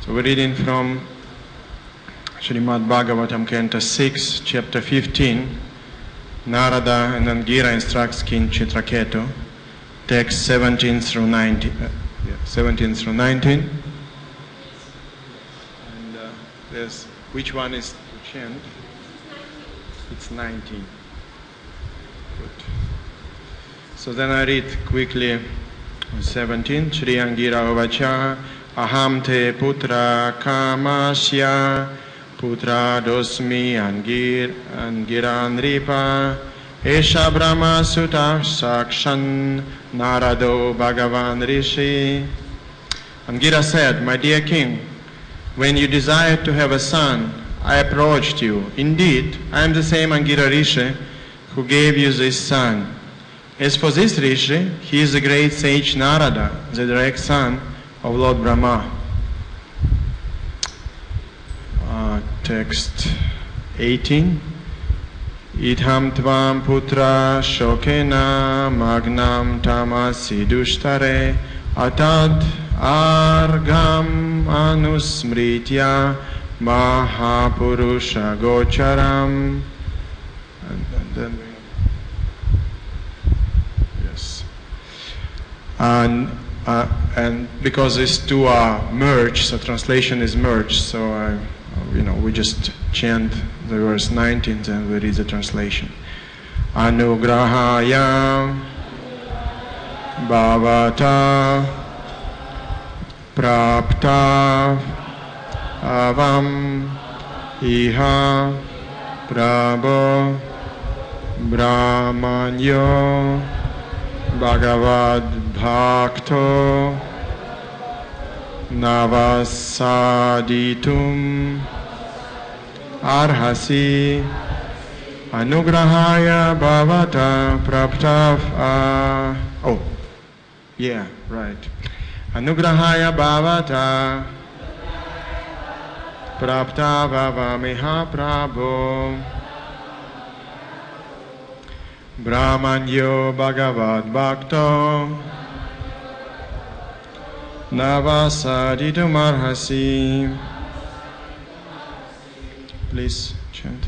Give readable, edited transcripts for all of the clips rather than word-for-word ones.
So we're reading from Srimad Bhagavatam, Canto 6, Chapter 15. Narada and Angira instructs King Chitraketu. Text 17 through 19. 17 through 19. And there's, which one is to chant? It's 19. Good. So then I read quickly 17. Shri Angira Uvacha Aham te putra kamasya putra dosmi Angira nripa Esha Brahma Sutta Sakshan Narado Bhagavan Rishi. Angira said, my dear king, when you desired to have a son, I approached you. Indeed, I am the same Angira Rishi who gave you this son. As for this Rishi, he is the great sage Narada, the direct son of Lord Brahma. Text 18. Idham tvam putra shokena magnam tamasi dushtare atad argam anusmritya mahapurusha gocharam. And then yes. And because these two are merged, so translation is merged, so we just chant the verse 19 and we read the translation. Anugrahaya bhavata prapta avam iha prabho brahmanyo bhagavad bhakto navasaditum arhasi anugrahaya bhavata praptav anugrahaya bhavata praptav avamiha prabho brahmanyo bhagavad bhakto navasaditum arhasi. Please chant.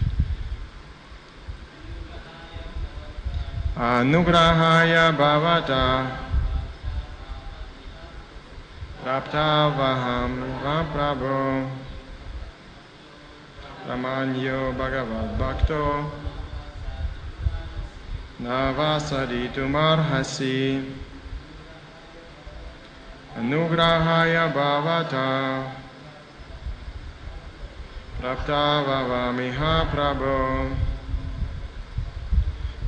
Anugrahaya bhavata praptavaham prabho ramanyo bhagavad bhakto navasaditum arhasi. Anugrahaya bhavata praptavavamiha prabho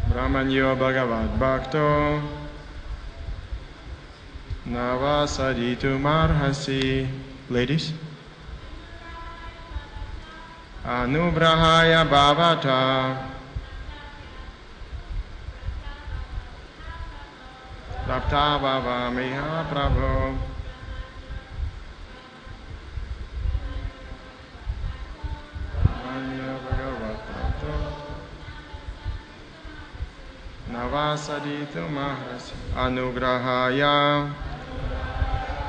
brahmanyo bhagavad bhakto navasaditum arhasi. Ladies. Anugrahaya bhavata praptavavamiha prabho navasaditum arhasi. Anugrahaya,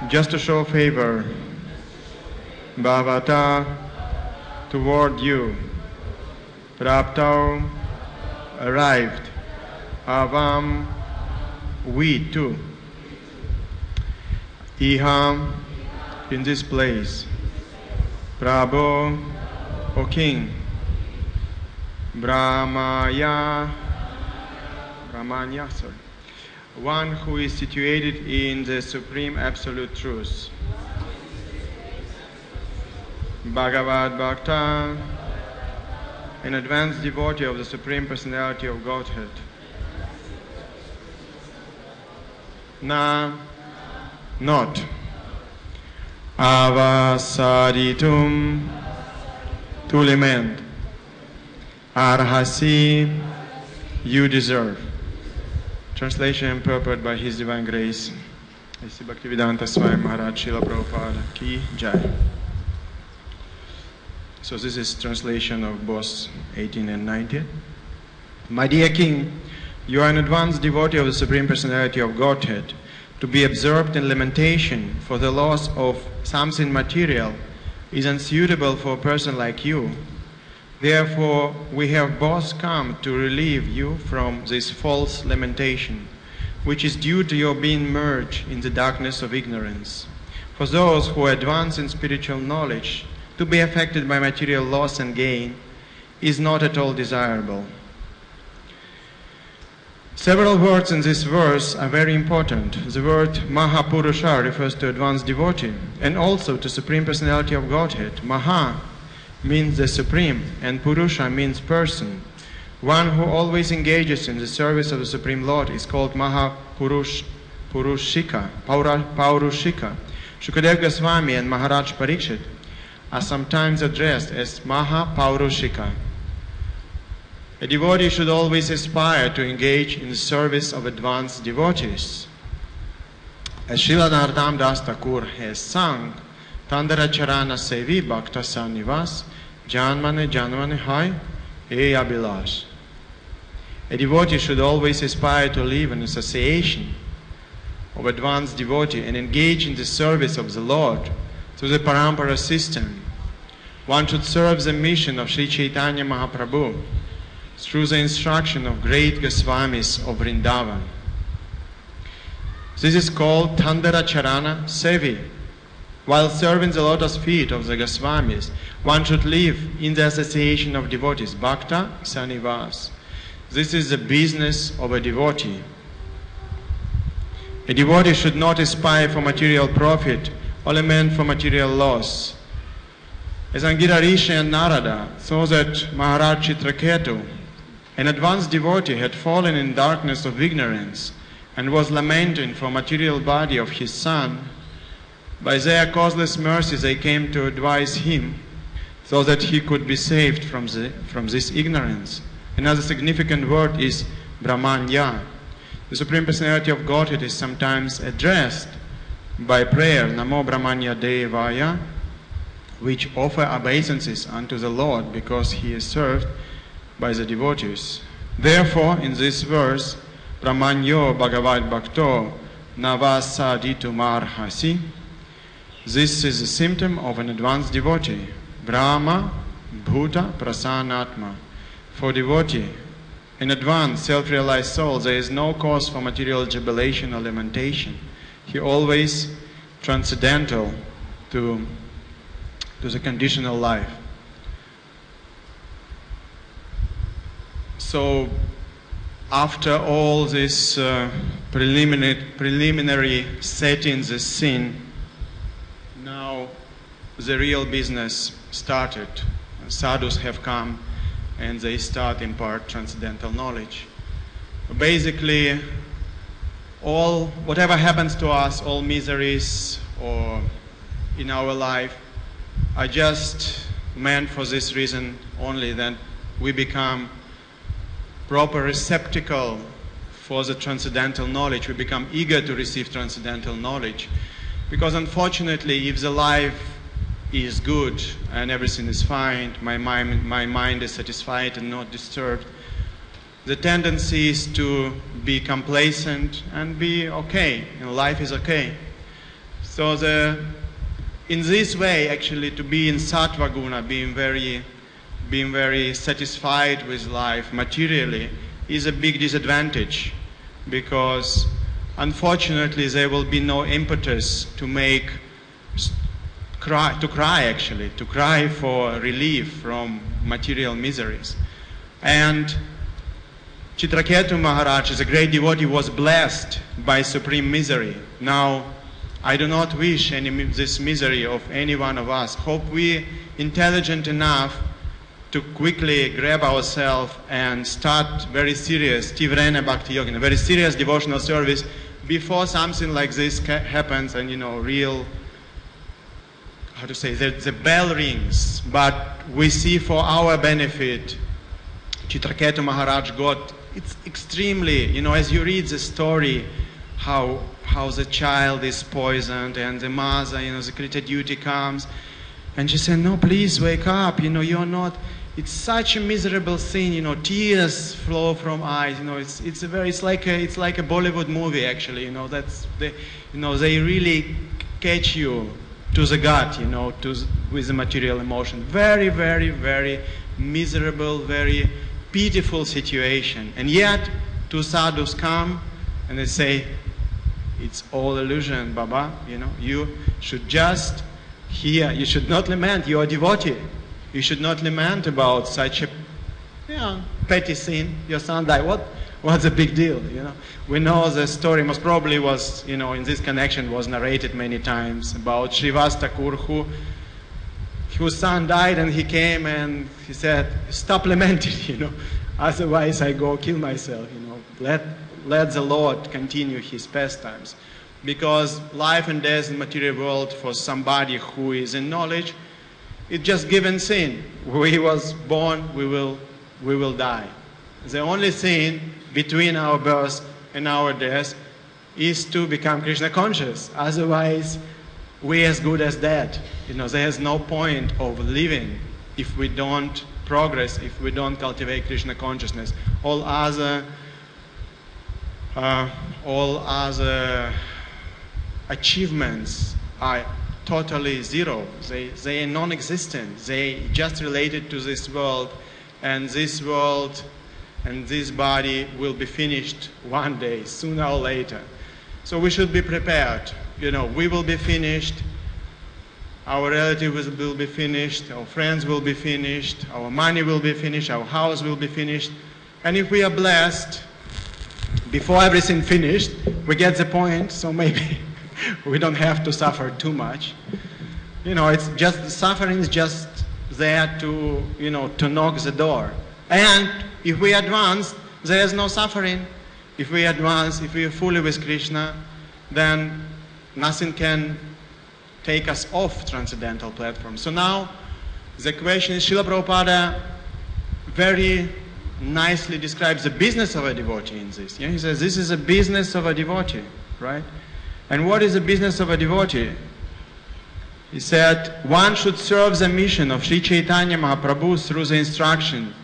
just to show favor, bhavata, toward you, praptau, arrived, avam, we too, iham, in this place, prabho, O king, brahmanya, one who is situated in the supreme absolute truth, Bhagavad Bhakta, an advanced devotee of the Supreme Personality of Godhead. Na, not. Avasaditum, to lament. Arhasi, you deserve. Translation and purport by His Divine Grace. S.B. Bhaktivedanta Swami Maharaj Srila Prabhupada Ki Jai. So this is translation of both 18 and 19. My dear King, you are an advanced devotee of the Supreme Personality of Godhead. To be absorbed in lamentation for the loss of something material is unsuitable for a person like you. Therefore, we have both come to relieve you from this false lamentation, which is due to your being merged in the darkness of ignorance. For those who advance in spiritual knowledge, to be affected by material loss and gain is not at all desirable. Several words in this verse are very important. The word Mahapurusha refers to advanced devotee and also to Supreme Personality of Godhead. Maha means the Supreme and Purusha means person. One who always engages in the service of the Supreme Lord is called Purushika. Shukadev Goswami and Maharaj Parikshit are sometimes addressed as Mahapaurushika. A devotee should always aspire to engage in the service of advanced devotees. As Srila Narottama Das Thakur has sung, Tandara Charana Sevi Bhakta Sanivas, Janmane Janmane Hai, E Abhilash. A devotee should always aspire to live in association of advanced devotee and engage in the service of the Lord through the Parampara system. One should serve the mission of Sri Chaitanya Mahaprabhu through the instruction of great Goswamis of Vrindavan. This is called Tandara Charana Sevi. While serving the lotus feet of the Goswamis, one should live in the association of devotees, Bhakta Sanivas. This is the business of a devotee. A devotee should not aspire for material profit or lament for material loss. As Angira Rishi and Narada saw that Maharaj Chitraketu, an advanced devotee, had fallen in darkness of ignorance and was lamenting for material body of his son, by their causeless mercy they came to advise him so that he could be saved from this ignorance. Another significant word is Brahmanya. The Supreme Personality of Godhead is sometimes addressed by prayer, Namo Brahmanya Devaya, which offer obeisances unto the Lord because he is served by the devotees. Therefore, in this verse, Brahmanyo Bhagavad Bhakto Navasaditu Marhasi, this is a symptom of an advanced devotee. Brahma Bhuta Prasanatma. For devotee, in advanced self-realized soul, there is no cause for material jubilation or lamentation. He always transcendental to the conditional life. So, after all this preliminary settings, the scene, now the real business started. Sadhus have come and they start impart transcendental knowledge. Basically, whatever happens to us, all miseries or in our life, are just meant for this reason only, that we become proper receptacle for the transcendental knowledge. We become eager to receive transcendental knowledge. Because unfortunately, if the life is good and everything is fine, my mind is satisfied and not disturbed, the tendency is to be complacent and be okay. Life is okay. So in this way, actually, to be in sattva guna, being very satisfied with life materially, is a big disadvantage, because unfortunately there will be no impetus to cry for relief from material miseries. And Chitraketu Maharaj, as a great devotee, was blessed by supreme misery. Now, I do not wish this misery of any one of us. Hope we intelligent enough to quickly grab ourselves and start very serious Tivrena Bhakti Yoga, very serious devotional service before something like this happens and, real, the bell rings. But we see for our benefit, Chitraketu Maharaj got, it's extremely, as you read the story, how the child is poisoned and the mother, the Krita duty comes and she said, no, please wake up, you're not, it's such a miserable scene, tears flow from eyes, it's like a Bollywood movie actually, they really catch you to the gut, you know, with the material emotion. Very, very, very miserable, very pitiful situation. And yet, two sadhus come and they say, it's all illusion, Baba, you know, you should just hear, you should not lament, you are a devotee. You should not lament about such a, you know, petty sin, your son died, what's the big deal, you know? We know the story, most probably was, you know, in this connection was narrated many times about Srivas Thakur whose son died and he came and he said, stop lamenting, you know, otherwise I go kill myself, you know, let the Lord continue his pastimes. Because life and death in the material world for somebody who is in knowledge, it's just given sin. We was born, we will die. The only thing between our birth and our death is to become Krishna conscious. Otherwise, we're as good as dead. You know, there is no point of living if we don't progress, if we don't cultivate Krishna consciousness. All other achievements are totally zero. They are non-existent. They just related to this world, and this world and this body will be finished one day, sooner or later. So we should be prepared. You know, we will be finished, our relatives will be finished, our friends will be finished, our money will be finished, our house will be finished. And if we are blessed, before everything finished, we get the point, so maybe we don't have to suffer too much. You know, it's just, suffering is just there to, you know, to knock the door. And if we advance, there is no suffering. If we advance, if we are fully with Krishna, then nothing can take us off transcendental platform. So now, the question is, Srila Prabhupada very nicely describes the business of a devotee in this. Yeah? He says, this is a business of a devotee, right? And what is the business of a devotee? He said, one should serve the mission of Sri Chaitanya Mahaprabhu through the instruction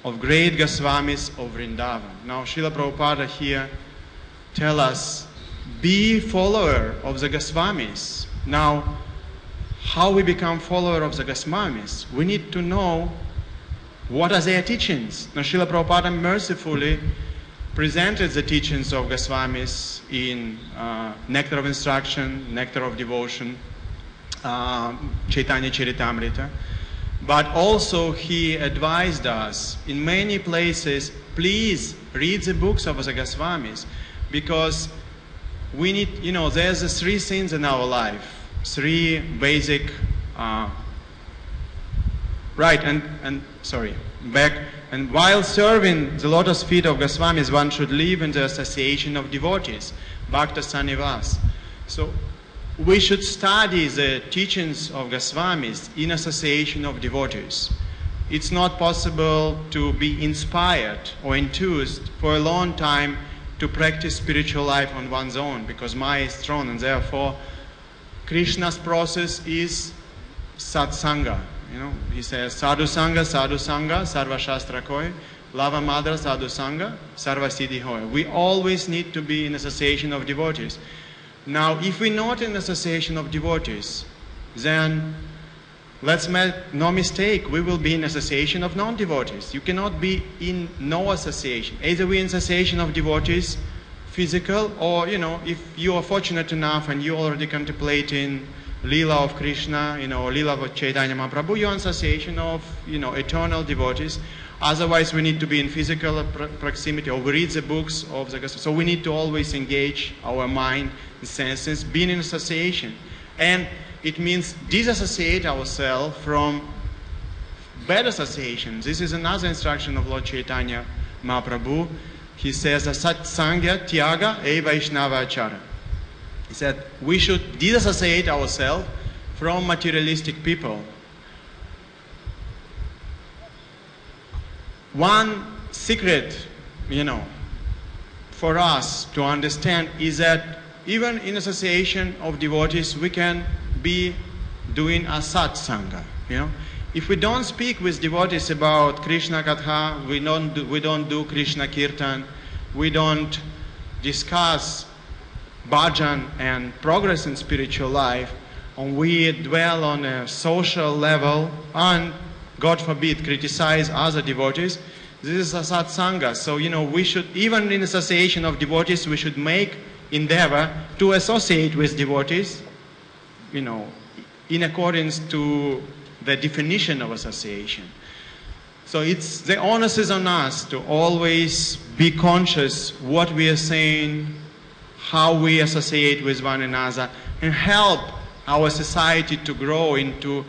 of great Goswamis of Vrindavan. Now, Srila Prabhupada here tell us, be follower of the Goswamis. Now, how we become follower of the Goswamis? We need to know what are their teachings. Now, Srila Prabhupada mercifully presented the teachings of Goswamis in Nectar of Instruction, Nectar of Devotion, Chaitanya Charitamrita. But also he advised us in many places, please read the books of the Goswamis, because we need, you know, there's the three things in our life, three basic, and while serving the lotus feet of Goswamis, one should live in the association of devotees, Bhakta Sanivas. So we should study the teachings of Goswamis in association of devotees. It's not possible to be inspired or enthused for a long time to practice spiritual life on one's own, because Maya is strong, and therefore Krishna's process is satsanga. You know, he says, sadhu sanga, sarva shastra koi, lava madra sadhu sanga, sarva siddhi hoy. We always need to be in association of devotees. Now, if we're not in association of devotees, then let's make no mistake, we will be in association of non-devotees. You cannot be in no association. Either we're in association of devotees, physical, or, you know, if you are fortunate enough and you already contemplating Leela of Krishna, you know, Leela of Chaitanya Mahaprabhu, you're in association of, you know, eternal devotees. Otherwise, we need to be in physical proximity, or we read the books of the Goswamis. So we need to always engage our mind, the senses, being in association. And it means disassociate ourselves from bad associations. This is another instruction of Lord Chaitanya Mahaprabhu. He says, Sat Sangya Tyaga E Vaishnava Achara. He said, we should disassociate ourselves from materialistic people. One secret, you know, for us to understand is that even in association of devotees, we can be doing a satsanga, you know. If we don't speak with devotees about Krishna Katha, we don't do Krishna Kirtan, we don't discuss bhajan and progress in spiritual life, and we dwell on a social level and, God forbid, criticize other devotees, this is a satsanga. So, we should, even in association of devotees, we should make endeavor to associate with devotees, in accordance to the definition of association. So the onus is on us to always be conscious what we are saying, how we associate with one another, and help our society to grow into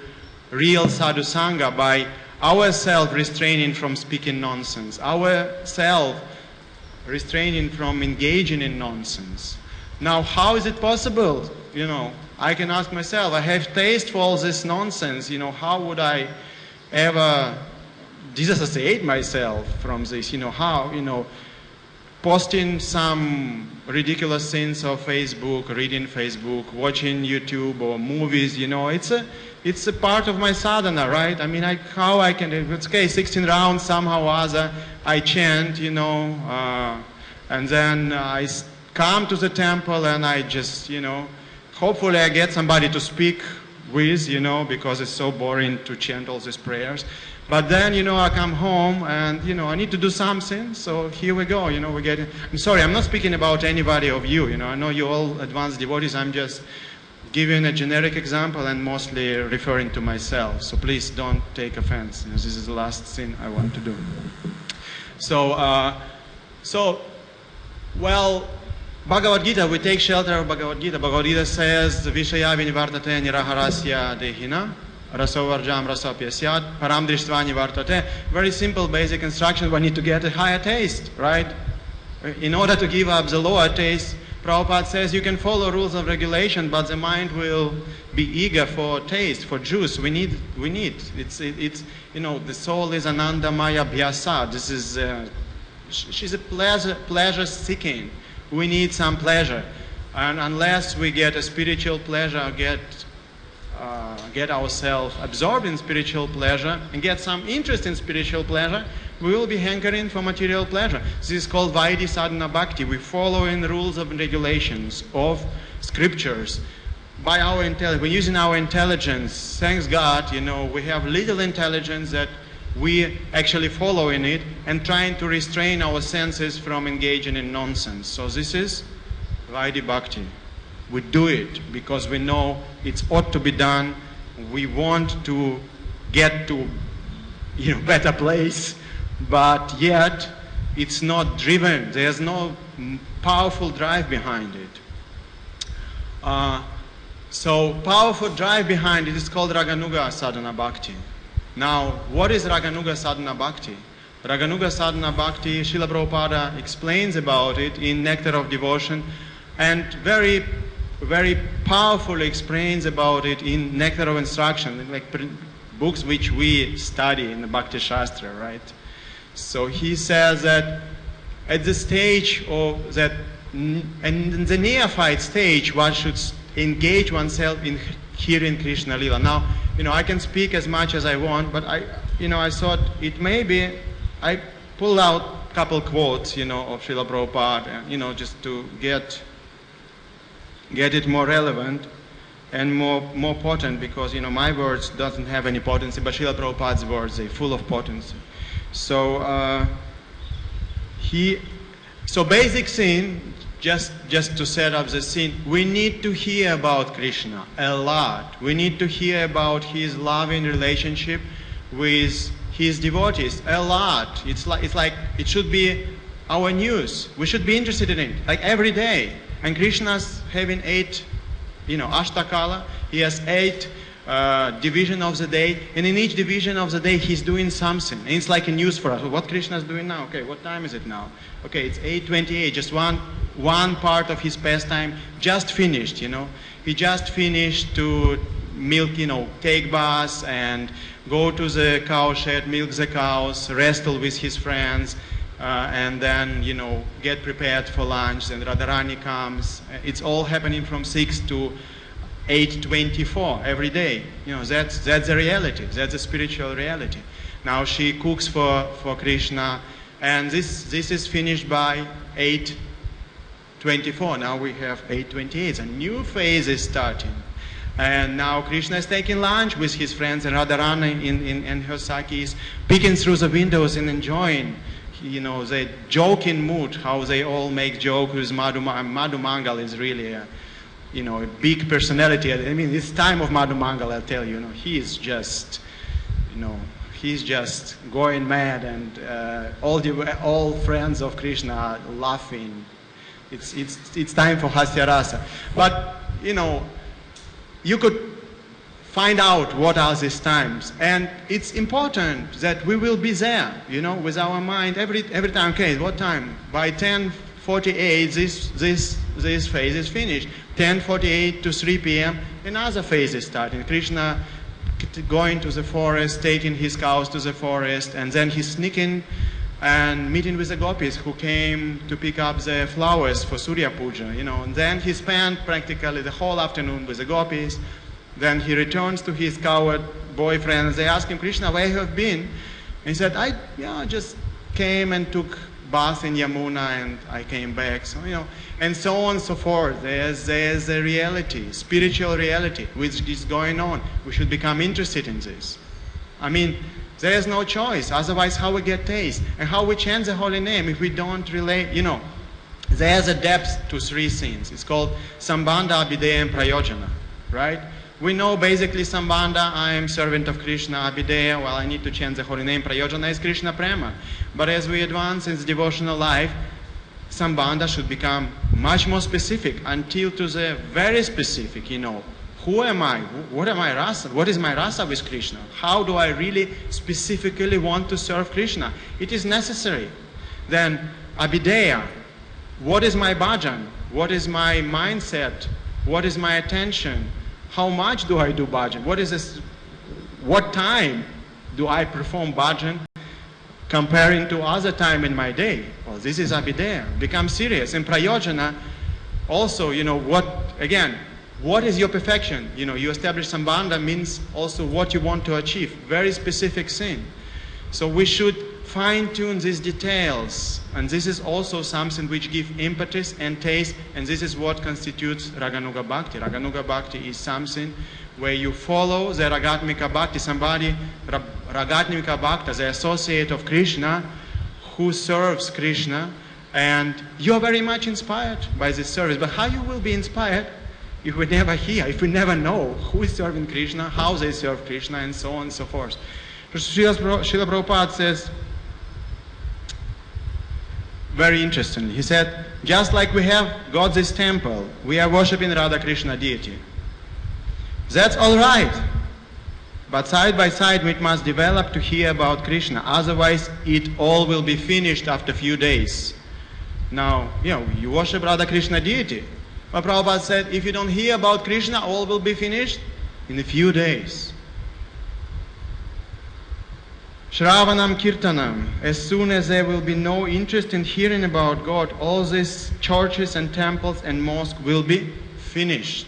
real sadhu sangha by ourselves refraining from speaking nonsense, ourselves refraining from engaging in nonsense. Now, how is it possible? I can ask myself, I have taste for all this nonsense, how would I ever disassociate myself from this? Posting some ridiculous things on Facebook, reading Facebook, watching YouTube or movies, it's a part of my sadhana, right? I mean, how I can, it's okay, 16 rounds, somehow or other, I chant, and then I come to the temple and I just, hopefully I get somebody to speak with, because it's so boring to chant all these prayers. But then, I come home and, I need to do something. So here we go, I'm sorry, I'm not speaking about anybody of you, I know you all advanced devotees. I'm just giving a generic example and mostly referring to myself. So please don't take offense. This is the last thing I want to do. Well, Bhagavad Gita, we take shelter of Bhagavad Gita. Bhagavad Gita says, Vishaya vinivartate niraharasya dehina. Rasovarjam rasapyasyad, param dristvani vartate. Very simple, basic instruction. We need to get a higher taste, right? In order to give up the lower taste, Prabhupada says you can follow rules of regulation, but the mind will be eager for taste, for juice. We need. It's the soul is anandamaya bhyasa. This is, she's a pleasure seeking. We need some pleasure, and unless we get a spiritual pleasure, get ourselves absorbed in spiritual pleasure and get some interest in spiritual pleasure, we will be hankering for material pleasure. This is called Vaidhi Sadhana Bhakti. We follow in the rules and regulations of scriptures by our intelligence. We're using our intelligence. Thanks God, we have little intelligence that we actually follow in it and trying to restrain our senses from engaging in nonsense. So this is Vaidhi Bhakti. We do it because we know it ought to be done. We want to get to, better place, but yet it's not driven. There's no powerful drive behind it. So powerful drive behind it is called Raganuga Sadhana Bhakti. Now, what is Raganuga Sadhana Bhakti? Raganuga Sadhana Bhakti, Srila Prabhupada explains about it in Nectar of Devotion, and very, very powerfully explains about it in Nectar of Instruction, like books which we study in the Bhakti Shastra, right? So he says that at the stage of that, in the neophyte stage, one should engage oneself in hearing Krishna Lila. Now, I can speak as much as I want, but I thought it may be, I pulled out a couple quotes, of Srila Prabhupada, just to get it more relevant and more potent, because, my words doesn't have any potency, but Srila Prabhupada's words, they're full of potency. So, so basic thing, just to set up the scene, we need to hear about Krishna a lot. We need to hear about his loving relationship with his devotees a lot. It's like it should be our news. We should be interested in it, like every day. And Krishna's having 8, Ashtakala. He has 8 division of the day, and in each division of the day he's doing something. And it's like a news for us. What Krishna's doing now? Okay, what time is it now? Okay, it's 8:28. Just one part of his pastime just finished. He just finished to milk, take baths and go to the cow shed, milk the cows, wrestle with his friends, and then get prepared for lunch. And Radharani comes. It's all happening from 6 to 8:24 every day. That's the reality. That's the spiritual reality. Now she cooks for Krishna, and this is finished by 8:24. Now we have 8:28. A new phase is starting. And now Krishna is taking lunch with his friends, and Radharani in her saki is peeking through the windows and enjoying, you know, the joking mood, how they all make jokes with Madhu Mangal is really a, you know, a big personality. I mean, this time of Madhu Mangal, I'll tell you, he is just, you know, he's just going mad, and all friends of Krishna are laughing. It's time for Hasya Rasa. But, you know, you could find out what are these times. And it's important that we will be there, you know, with our mind every time. Okay, what time? By 10:48, this phase is finished. 10:48 to 3 p.m., another phase is starting. Krishna going to the forest, taking his cows to the forest, and then he's sneaking and meeting with the gopis who came to pick up the flowers for Surya Puja, you know. And then he spent practically the whole afternoon with the gopis. Then he returns to his coward boyfriend. They ask him, Krishna, where you have been? And he said, I just came and took bath in Yamuna and I came back. So, you know, and so on and so forth. There's a reality, spiritual reality, which is going on. We should become interested in this. I mean, there is no choice. Otherwise, how we get taste? And how we chant the holy name if we don't relate, you know. There's a depth to three sins. It's called Sambandha, Abhideya, and Prayojana, right? We know basically Sambandha, I am servant of Krishna. Abhideya, well, I need to chant the holy name. Prayojana is Krishna Prema. But as we advance in the devotional life, Sambandha should become much more specific until to the very specific, you know. Who am I? What am I rasa? What is my rasa with Krishna? How do I really specifically want to serve Krishna? It is necessary. Then Abhideya, what is my bhajan? What is my mindset? What is my attention? How much do I do bhajan? What time do I perform bhajan comparing to other time in my day? Well, this is Abhideya. Become serious. And Prayojana, also, you know, what is your perfection? You know, you establish Sambandha means also what you want to achieve. Very specific thing. So we should fine-tune these details. And this is also something which gives impetus and taste. And this is what constitutes Raganuga Bhakti. Raganuga Bhakti is something where you follow the Ragatmika Bhakti. Somebody, Ragatmika Bhakta, the associate of Krishna, who serves Krishna. And you are very much inspired by this service. But how you will be inspired if we never hear, if we never know who is serving Krishna, how they serve Krishna, and so on and so forth. Srila Prabhupada says, very interestingly, he said, just like we have got this temple, we are worshipping Radha Krishna deity. That's all right. But side by side, we must develop to hear about Krishna. Otherwise, it all will be finished after a few days. Now, you know, you worship Radha Krishna deity. But Prabhupada said, if you don't hear about Krishna, all will be finished in a few days. Shravanam Kirtanam, as soon as there will be no interest in hearing about God, all these churches and temples and mosques will be finished.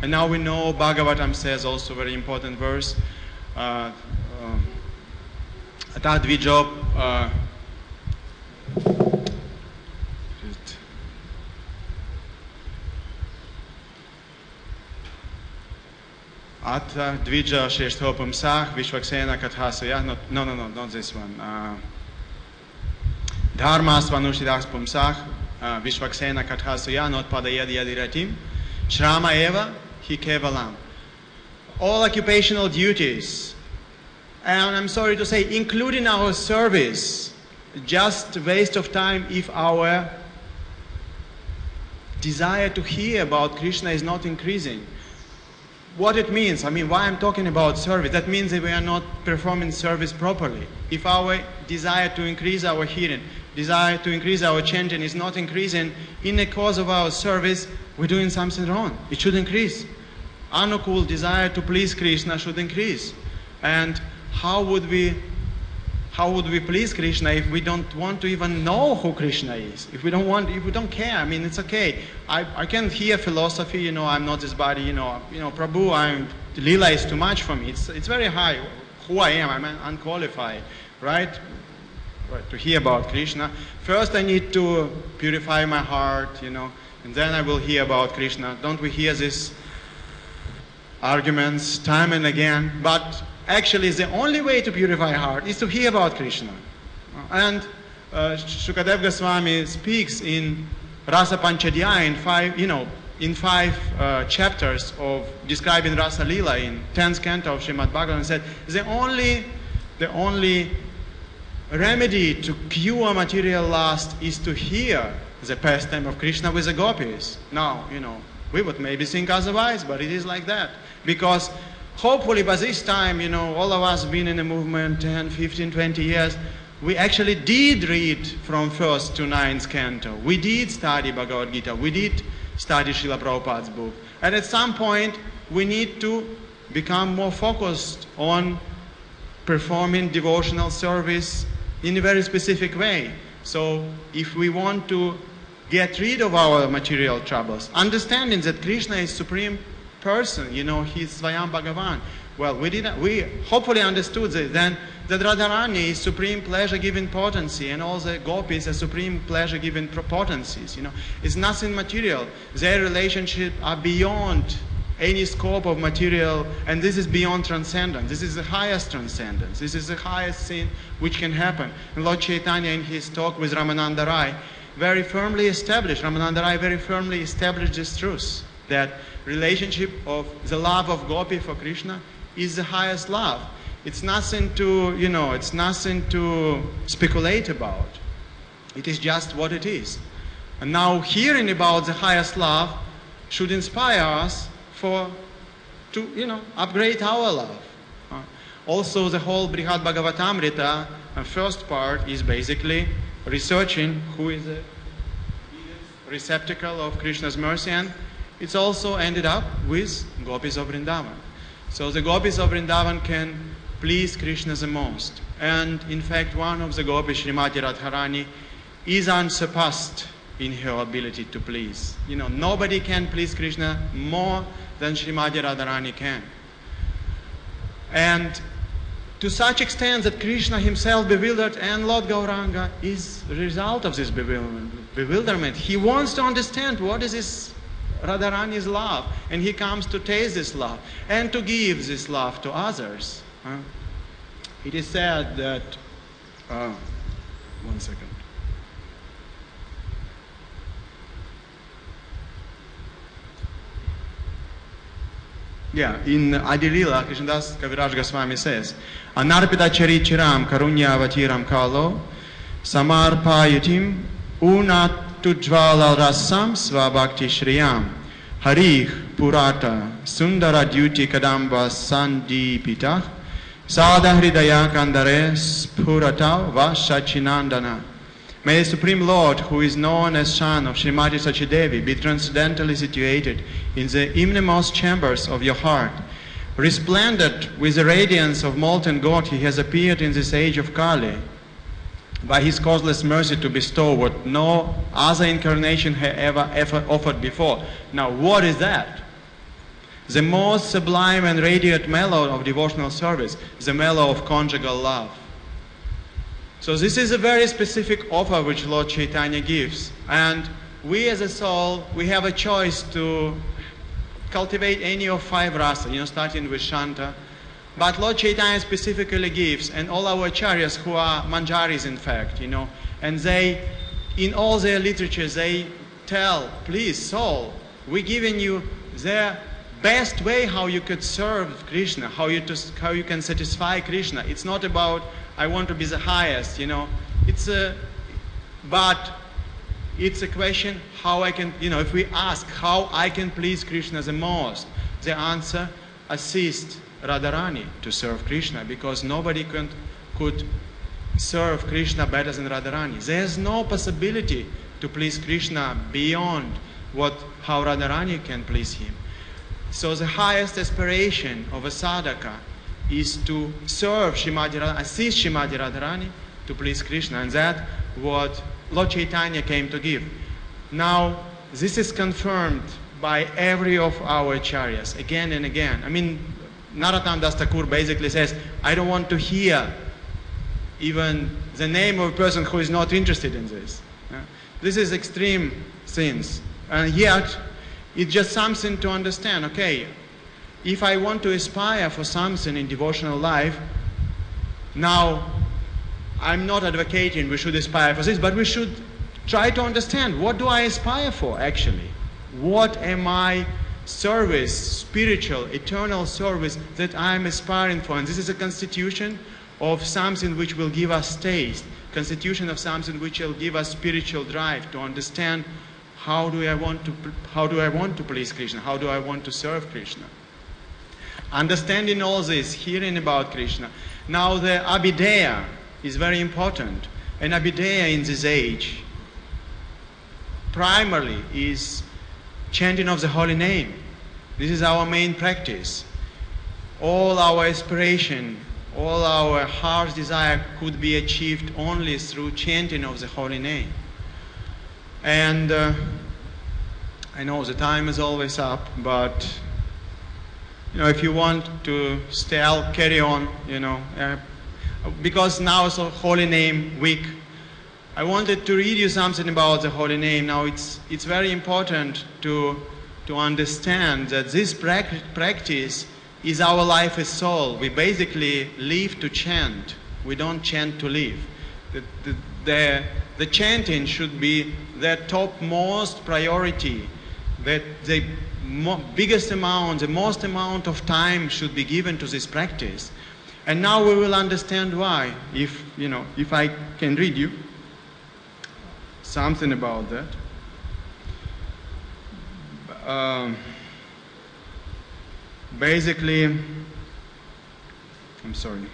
And now we know Bhagavatam says also very important verse, Atadvijob, Ata Dvija Sheshtopam Sah Vishwaksena Kathasaya. No, not this one. Dharmas Vanushidas Pumsah Vishwaksena Kathasaya, not Padayad Yadiratim. Shrama Eva Hikevalam. All occupational duties, and I'm sorry to say, including our service, just waste of time if our desire to hear about Krishna is not increasing. What it means, I mean, why I'm talking about service, that means that we are not performing service properly. If our desire to increase our hearing, desire to increase our chanting is not increasing in the course of our service, we're doing something wrong. It should increase. Anukul, desire to please Krishna, should increase. And how would we please Krishna if we don't want to even know who Krishna is? If we don't care, I mean, it's okay. I can hear philosophy, you know, I'm not this body, you know, Prabhu, Lila is too much for me. It's very high. Who I am, I'm unqualified, right? To hear about Krishna. First I need to purify my heart, you know, and then I will hear about Krishna. Don't we hear this arguments time and again, but actually the only way to purify heart is to hear about Krishna. And Shukadeva Goswami speaks in Rasa Panchadhyaya in five chapters of describing Rasa Lila in 10th canto of Srimad Bhagavatam, and said the only remedy to cure material lust is to hear the pastime of Krishna with the gopis. Now, we would maybe think otherwise, but it is like that. Because hopefully by this time, all of us been in the movement 10, 15, 20 years, we actually did read from 1st to 9th canto. We did study Bhagavad Gita. We did study Srila Prabhupada's book. And at some point, we need to become more focused on performing devotional service in a very specific way. So if we want to get rid of our material troubles, understanding that Krishna is Supreme Person, He's Svayam Bhagavan. Well, we hopefully understood then that Radharani is Supreme Pleasure-giving potency, and all the gopis are Supreme Pleasure-giving potencies. It's nothing material. Their relationships are beyond any scope of material, and this is beyond transcendence. This is the highest transcendence. This is the highest thing which can happen. And Lord Chaitanya, in his talk with Ramananda Rai, very firmly established this truth, that relationship of the love of gopi for Krishna is the highest love. It's nothing to, it's nothing to speculate about. It is just what it is. And now hearing about the highest love should inspire us to upgrade our love. Also, the whole Brihad Bhagavatamrita, first part is basically researching who is the receptacle of Krishna's mercy, and it's also ended up with gopis of Vrindavan. So the gopis of Vrindavan can please Krishna the most. And in fact, one of the gopis, Srimati Radharani, is unsurpassed in her ability to please. Nobody can please Krishna more than Srimati Radharani can. And to such extent that Krishna himself bewildered, and Lord Gauranga is the result of this bewilderment. He wants to understand what is this Radharani's love, and he comes to taste this love and to give this love to others. It is said that, one second. Yeah, in Adilila, Krishnadas Kaviraj Goswami says, Anarpita Charichiram Karunya Avatiram Kalo Samarpayatim Unatujvala Rasam Svabhakti Shriyam Harih Purata Sundara Duty Kadamba Sandipita Sada Hridaya Kandare Spurata Va Shachinandana. May the Supreme Lord, who is known as son of Srimati Sachidevi, be transcendently situated in the innermost chambers of your heart. Resplendent with the radiance of molten God, he has appeared in this age of Kali, by his causeless mercy to bestow what no other incarnation had ever offered before. Now, what is that? The most sublime and radiant mellow of devotional service, the mellow of conjugal love. So this is a very specific offer which Lord Chaitanya gives. And we as a soul, we have a choice to cultivate any of 5 rasa, starting with Shanta. But Lord Chaitanya specifically gives, and all our acharyas who are manjaris in fact, and they, in all their literatures, they tell, please soul, we're giving you the best way how you could serve Krishna, how you can satisfy Krishna. It's not about, I want to be the highest, but it's a question how I can, if we ask how I can please Krishna the most, the answer, assist Radharani to serve Krishna, because nobody could serve Krishna better than Radharani. There's no possibility to please Krishna beyond how Radharani can please him. So the highest aspiration of a sadhaka is to serve Srimati Radharani, assist Srimati Radharani to please Krishna, and that's what Lord Chaitanya came to give. Now, this is confirmed by every of our acharyas again and again. I mean, Narottam Das Thakur basically says, I don't want to hear even the name of a person who is not interested in this. This is extreme things, and yet it's just something to understand. Okay, if I want to aspire for something in devotional life, now I'm not advocating we should aspire for this, but we should try to understand, what do I aspire for actually? What am I service, spiritual, eternal service that I'm aspiring for? And this is a constitution of something which will give us taste, constitution of something which will give us spiritual drive to understand how do I want to please Krishna, how do I want to serve Krishna. Understanding all this, hearing about Krishna. Now the Abhideya is very important. And Abhideya in this age primarily is chanting of the holy name. This is our main practice. All our aspiration, all our heart's desire could be achieved only through chanting of the holy name. And I know the time is always up, but if you want to still carry on, because now it's a Holy Name Week, I wanted to read you something about the Holy Name. Now it's very important to understand that this practice is our life as soul. We basically live to chant. We don't chant to live. The chanting should be the topmost priority, that the biggest amount, the most amount of time should be given to this practice. And now we will understand why, if I can read you something about that. Basically, I'm sorry.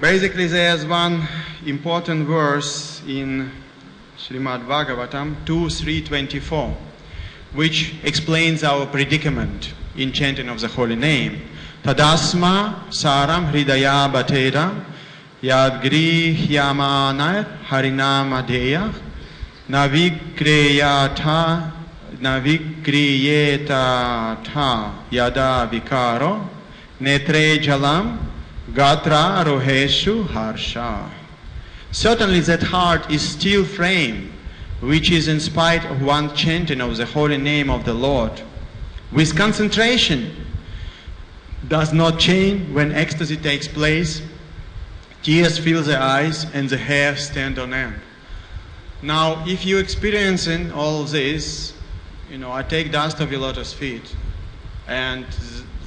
Basically, there's one important verse in Srimad Bhagavatam 2.3.24, which explains our predicament in chanting of the holy name. Tadasma saram hridaya bhatera yad grihyamana harinama deya navikriyata yada vikaro netre jalam gatra roheshu harsha. Certainly that heart is still frame, which is in spite of one chanting of the holy name of the Lord. With concentration, does not change when ecstasy takes place. Tears fill the eyes and the hair stand on end. Now, if you experiencing all this, I take dust of your lotus feet, and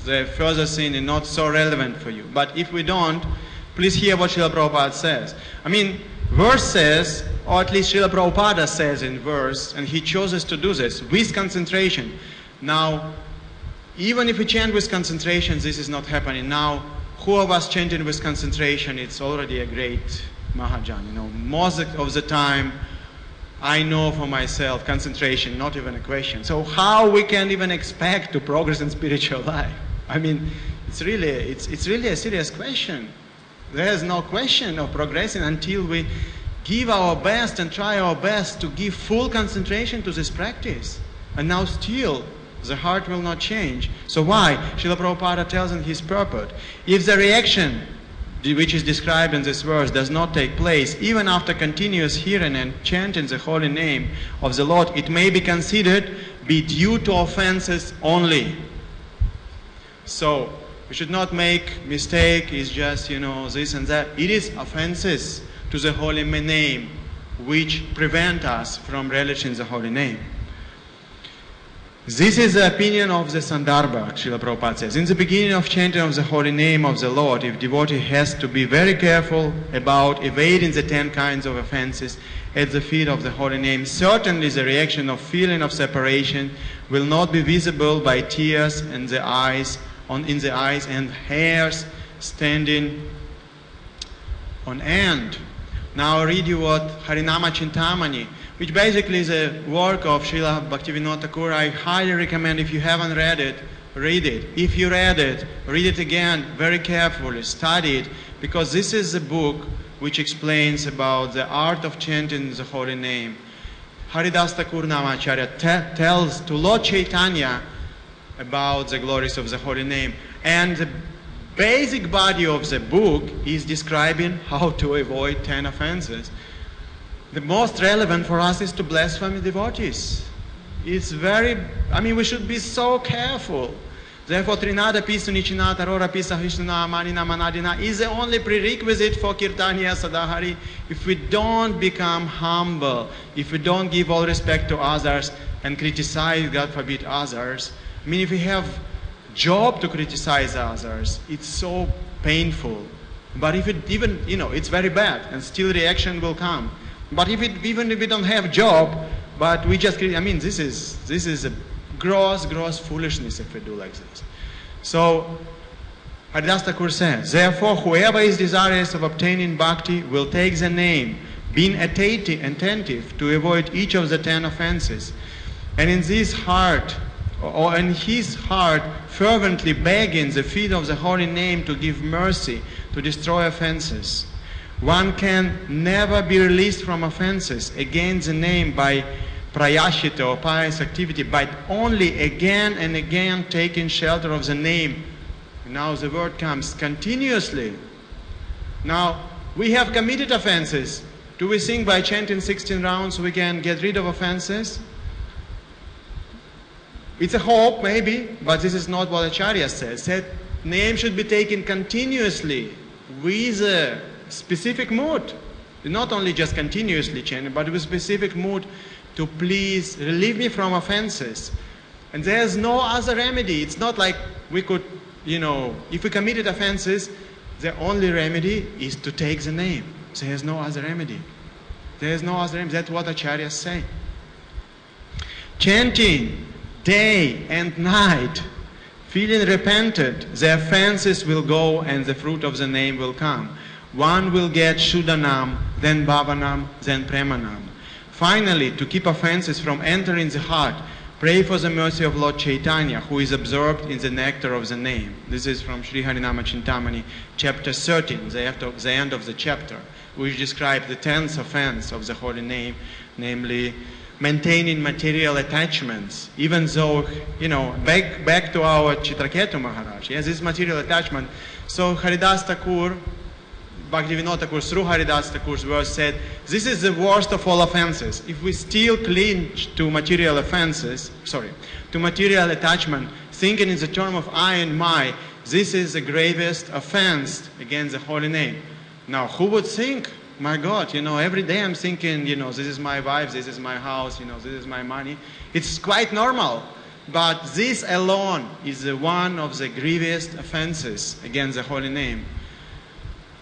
the further thing is not so relevant for you. But if we don't, please hear what Srila Prabhupada says. Verse says, or at least Srila Prabhupada says in verse, and he chooses to do this with concentration. Now, even if we chant with concentration, this is not happening. Now, who of us chanting with concentration, it's already a great Mahajan. Most of the time, I know for myself, concentration, not even a question. So how we can even expect to progress in spiritual life? It's really a serious question. There is no question of progressing until we give our best and try our best to give full concentration to this practice. And now still, the heart will not change. So why? Srila Prabhupada tells in his purport, if the reaction which is described in this verse does not take place, even after continuous hearing and chanting the holy name of the Lord, it may be considered be due to offenses only. So we should not make mistake, it's just, this and that. It is offenses to the holy name which prevent us from relishing the holy name. This is the opinion of the Sandarbha, Srila Prabhupada says. In the beginning of chanting of the holy name of the Lord, if devotee has to be very careful about evading the 10 kinds of offenses at the feet of the holy name, certainly the reaction of feeling of separation will not be visible by tears in the eyes and hairs standing on end. Now I read you what Harinama Chintamani, which basically is a work of Srila Bhaktivinoda Thakur. I highly recommend, if you haven't read it, read it. If you read it, read it again very carefully, study it, because this is a book which explains about the art of chanting the holy name. Haridas Thakur Namacharya tells to Lord Chaitanya about the glories of the holy name. And the basic body of the book is describing how to avoid 10 offenses. the most relevant for us is to blaspheme devotees. It's very, we should be so careful. Therefore, Trinada Pisu Nichinata Rora Pisa Hishnuna Manina Manadina is the only prerequisite for Kirtaniya Sadahari. If we don't become humble, if we don't give all respect to others and criticize, God forbid, others, if we have job to criticize others, it's so painful. But if it even, it's very bad and still reaction will come. But even if we don't have job, but we just, this is a gross foolishness if we do like this. So, Haridas Thakur says, therefore, whoever is desirous of obtaining bhakti will take the name, being attentive to avoid each of the 10 offenses, and in his heart, fervently begging the feet of the holy name to give mercy, to destroy offenses. One can never be released from offenses against the name by prayashita or pious activity, but only again and again taking shelter of the name. Now the word comes continuously. Now we have committed offenses. Do we think by chanting 16 rounds we can get rid of offenses? It's a hope maybe, but this is not what Acharya says. Said name should be taken continuously with a specific mood. Not only just continuously chanting, but with a specific mood to please relieve me from offenses. And there's no other remedy. It's not like we could, if we committed offenses, the only remedy is to take the name. There's no other remedy. There's no other remedy. That's what Acharyas say. Chanting day and night, feeling repented, the offenses will go and the fruit of the name will come. One will get Shuddhanam, then Bhavanam, then Premanam. Finally, to keep offenses from entering the heart, pray for the mercy of Lord Chaitanya, who is absorbed in the nectar of the name. This is from Sri Harinama Chintamani, chapter 13, the end of the chapter, which describes the 10th offense of the holy name, namely maintaining material attachments, even though, back to our Chitraketu Maharaj. Yes, this material attachment. So Haridas Thakur, Bhaktivinoda Thakur, through Haridas Thakur's verse said, this is the worst of all offenses. If we still cling to material to material attachment, thinking in the term of I and my, this is the gravest offense against the holy name. Now, who would think, my God, every day I'm thinking, this is my wife, this is my house, this is my money. It's quite normal. But this alone is one of the grievous offenses against the holy name.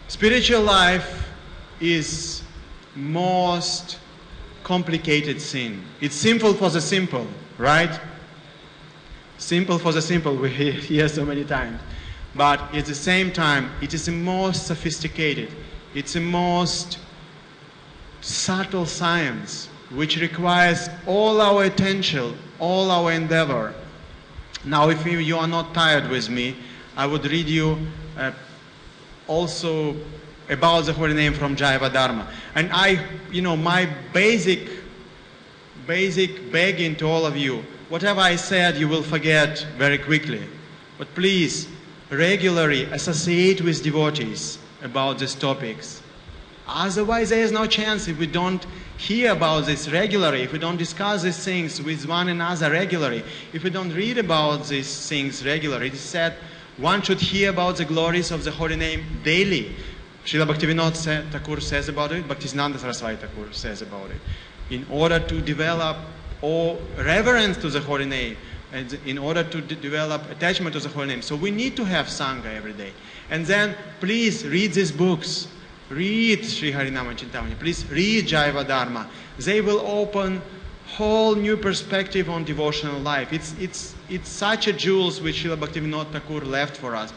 Spiritual life is most complicated sin. It's simple for the simple, right? Simple for the simple, we hear so many times. But at the same time, it is the most sophisticated. It's the most subtle science, which requires all our attention, all our endeavor. Now, if you are not tired with me, I would read you also about the holy name from Jaiva Dharma. And my basic begging to all of you, whatever I said you will forget very quickly. But please, regularly associate with devotees about these topics. Otherwise, there is no chance if we don't hear about this regularly, if we don't discuss these things with one another regularly, if we don't read about these things regularly. It is said one should hear about the glories of the holy name daily. Srila Bhaktivinoda Thakur says about it, Bhaktisiddhanta Saraswati Thakur says about it. In order to develop reverence to the holy name, and in order to develop attachment to the holy name. So we need to have Sangha every day. And then please read these books. Read Sri Harinama Chintamani. Please read Jaiva Dharma. They will open whole new perspective on devotional life. It's such a jewels which Srila Bhaktivinoda Thakur left for us.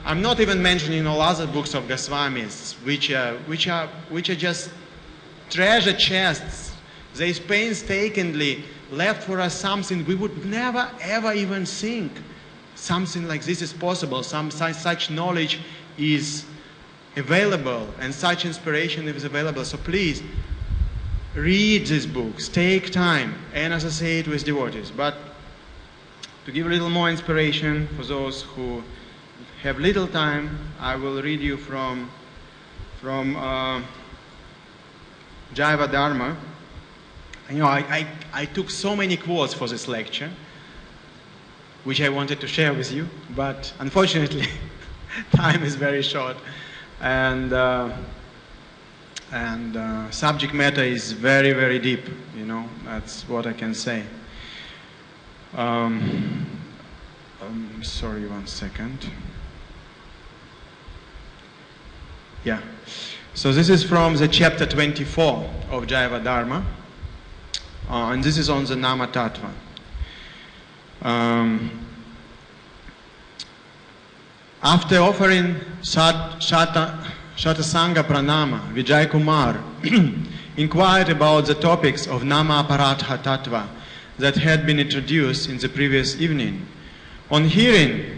I'm not even mentioning all other books of Goswamis, which are just treasure chests. They painstakingly left for us something we would never ever even think something like this is possible. Such knowledge is available and such inspiration is available. So please read these books, take time and associate with devotees. But to give a little more inspiration for those who have little time, I will read you from Jaiva Dharma, I took so many quotes for this lecture, which I wanted to share with you, but unfortunately, time is very short, and subject matter is very, very deep. That's what I can say. Sorry, 1 second. Yeah. So this is from the chapter 24 of Jaiva Dharma, and this is on the Nama Tattva. After offering Shatasanga Pranama, Vijay Kumar inquired about the topics of Nama Aparatha Tattva that had been introduced in the previous evening. On hearing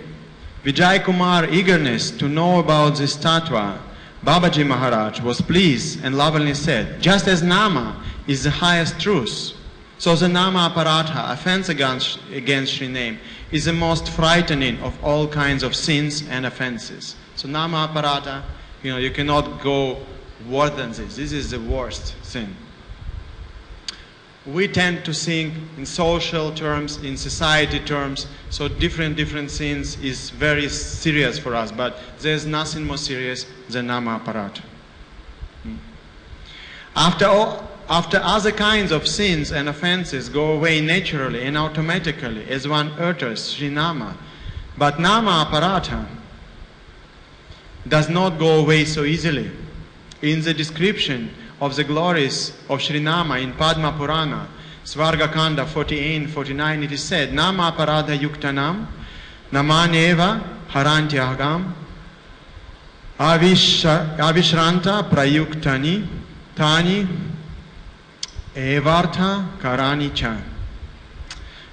Vijay Kumar's eagerness to know about this Tattva, Babaji Maharaj was pleased and lovingly said, just as Nama is the highest truth, so the Nama Aparatha, offense against Sri Name, is the most frightening of all kinds of sins and offenses. So Nama Aparatha, you cannot go worse than this. This is the worst sin. We tend to think in social terms, in society terms, so different sins is very serious for us, but there's nothing more serious than Nama Aparatha. After other kinds of sins and offenses go away naturally and automatically as one utters Sri Nama, but Nama Aparatha does not go away so easily. In the description of the glories of Sri Nama in Padma Purana, Svarga Kanda 48-49, it is said, Nama Aparatha Yuktanam, Namaneva Harantyagam, Avishranta Prayuktani, Tani, Evartha Karani Cha.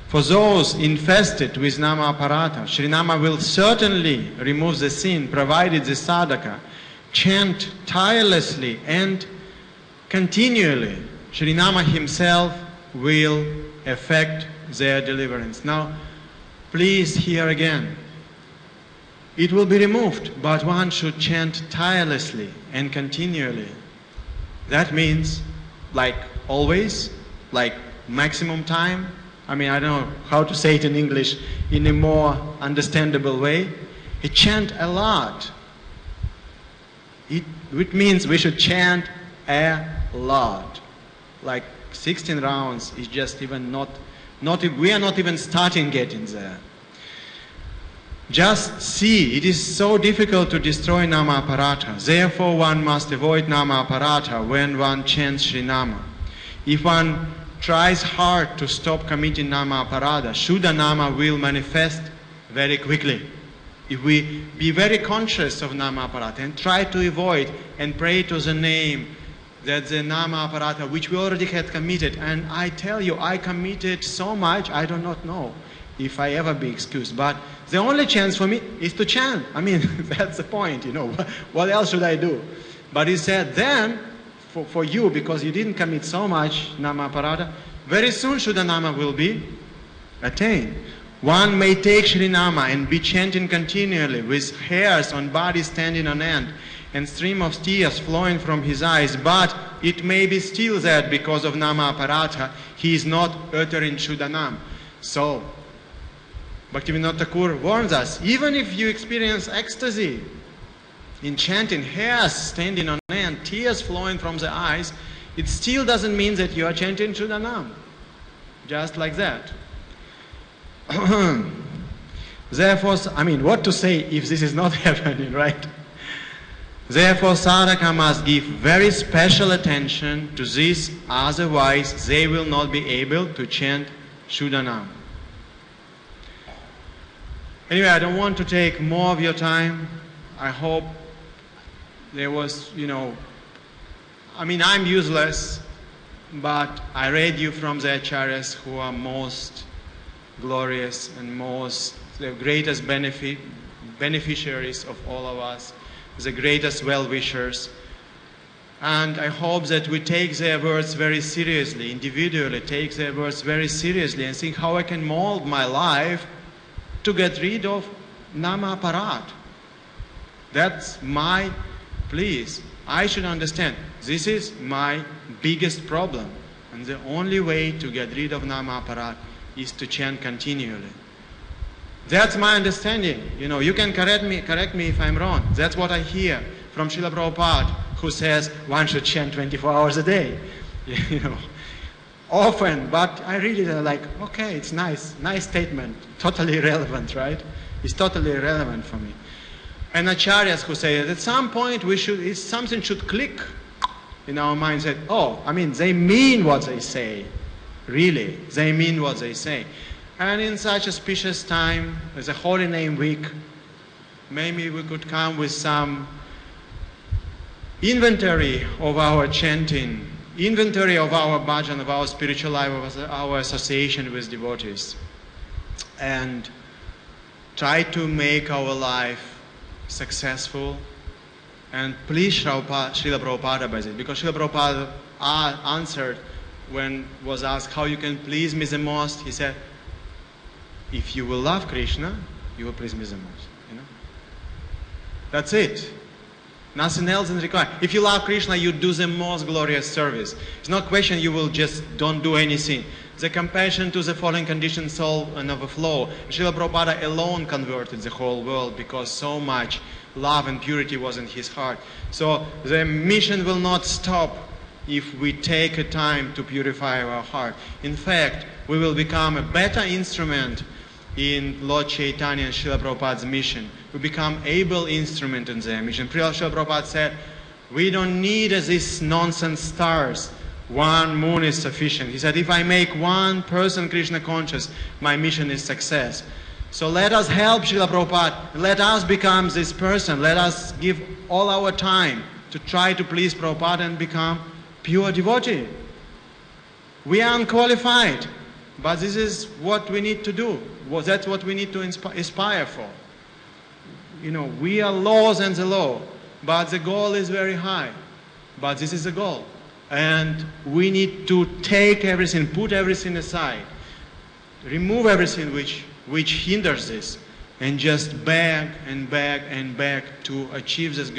For those infested with Nama Aparatha, Sri Nama will certainly remove the sin, provided the sadhaka chant tirelessly and continually. Sri Nama himself will effect their deliverance. Now, please hear again. It will be removed, but one should chant tirelessly and continually. That means, like always, like maximum time. I don't know how to say it in English in a more understandable way. You chant a lot. It means we should chant a lot. Like 16 rounds is just even we are not even starting getting there. Just see, it is so difficult to destroy Nama Aparatha. Therefore, one must avoid Nama Aparatha when one chants Sri Nama. If one tries hard to stop committing Nama Aparatha, Shuddha Nama will manifest very quickly. If we be very conscious of Nama Aparatha and try to avoid and pray to the name, that the Nama Aparatha which we already had committed, and I tell you, I committed so much, I do not know if I ever be excused, but the only chance for me is to chant. That's the point, what else should I do? But he said, then, for you, because you didn't commit so much Nama Aparatha, very soon Shuddha Nama will be attained. One may take Sri Nama and be chanting continually with hairs on body standing on end and stream of tears flowing from his eyes, but it may be still that because of Nama Aparatha, he is not uttering Shuddha Nama. So, Bhaktivinoda Thakur warns us, even if you experience ecstasy in chanting, hairs standing on end, tears flowing from the eyes, it still doesn't mean that you are chanting Shuddha Nama. Just like that. Therefore, what to say if this is not happening, right? Therefore, sadhaka must give very special attention to this, otherwise they will not be able to chant Shuddha Nama. Anyway, I don't want to take more of your time. I hope there was, I'm useless, but I read you from the acharyas who are most glorious and the greatest beneficiaries of all of us, the greatest well-wishers. And I hope that we take their words very seriously, individually take their words very seriously and think how I can mold my life to get rid of Nama Aparatha. That's my, please, I should understand this is my biggest problem. And the only way to get rid of Namaparat is to chant continually. That's my understanding. You can correct me if I'm wrong. That's what I hear from Srila Prabhupada, who says one should chant 24 hours a day. Often, but I read it like, okay, it's nice statement, totally irrelevant, right? It's totally irrelevant for me. And acharyas who say that at some point something should click in our minds that, they mean what they say. Really, they mean what they say. And in such auspicious time, as a Holy Name Week, maybe we could come with some inventory of our chanting, inventory of our bhajan, of our spiritual life, of our association with devotees, and try to make our life successful and please Srila Prabhupada by it. Because Srila Prabhupada answered when was asked how you can please me the most. He said, if you will love Krishna, you will please me the most. That's it. Nothing else is required. If you love Krishna, you do the most glorious service. It's not a question you will just don't do anything. The compassion to the fallen conditioned soul and overflow. Srila Prabhupada alone converted the whole world because so much love and purity was in his heart. So the mission will not stop if we take a time to purify our heart. In fact, we will become a better instrument in Lord Chaitanya and Srila Prabhupada's mission. We become able instrument in their mission. Srila Prabhupada said, we don't need these nonsense stars. One moon is sufficient. He said, if I make one person Krishna conscious, my mission is success. So let us help Srila Prabhupada. Let us become this person. Let us give all our time to try to please Prabhupada and become pure devotee. We are unqualified, but this is what we need to do. That's what we need to aspire for. We are lower than the law, but the goal is very high. But this is the goal. And we need to take everything, put everything aside, remove everything which hinders this, and just beg and beg and beg to achieve this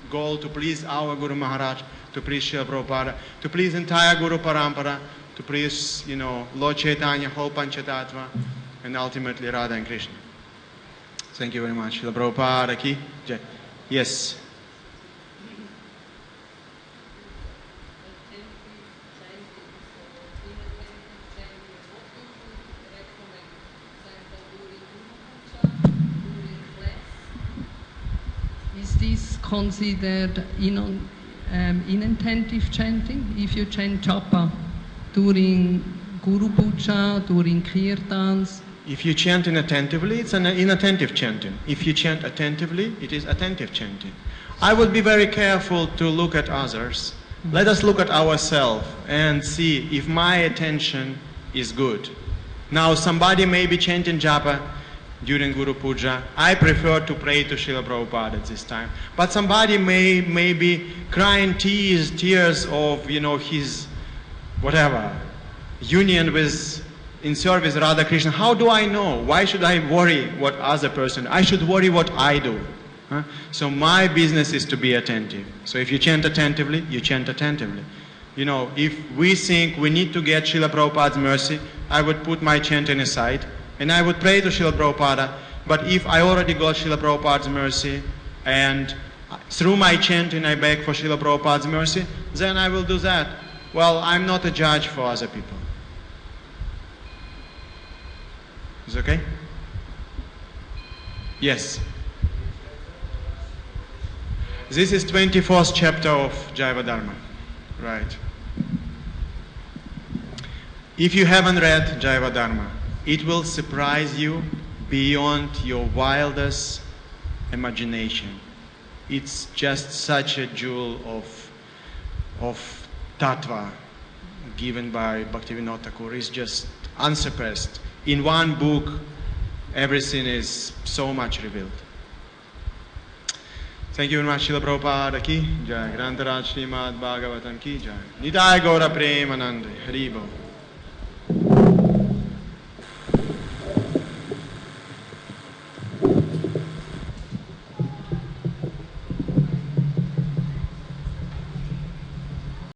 goal, to please our Guru Maharaj, to please Srila Prabhupada, to please entire Guru Parampara, to please, Lord Chaitanya, whole Panchatattva, and ultimately Radha and Krishna. Thank you very much. Srila Prabhupada ki jai. Yes. Is this considered inattentive chanting? If you chant japa during Guru Puja, during Kirtans? If you chant inattentively, it's an inattentive chanting. If you chant attentively, it is attentive chanting. I would be very careful to look at others. Let us look at ourselves and see if my attention is good. Now, somebody may be chanting japa during Guru Puja. I prefer to pray to Srila Prabhupada at this time. But somebody may be crying tears of, his whatever, union with, in service Radha Krishna. How do I know? Why should I worry what other person? I should worry what I do. So my business is to be attentive. So if you chant attentively, you chant attentively. If we think we need to get Srila Prabhupada's mercy, I would put my chanting aside and I would pray to Srila Prabhupada. But if I already got Srila Prabhupada's mercy and through my chanting I beg for Srila Prabhupada's mercy, then I will do that. Well, I'm not a judge for other people. Is it okay? Yes. This is 24th chapter of Jaiva Dharma. Right. If you haven't read Jaiva Dharma, it will surprise you beyond your wildest imagination. It's just such a jewel of tattva given by Bhaktivinoda Thakur. It's just unsurpassed. In one book, everything is so much revealed. Thank you very much, Srila Prabhupada ki jai, Grantaraj Srimad Bhagavatam ki jai, Nidai Gaura Premanande, Haribo.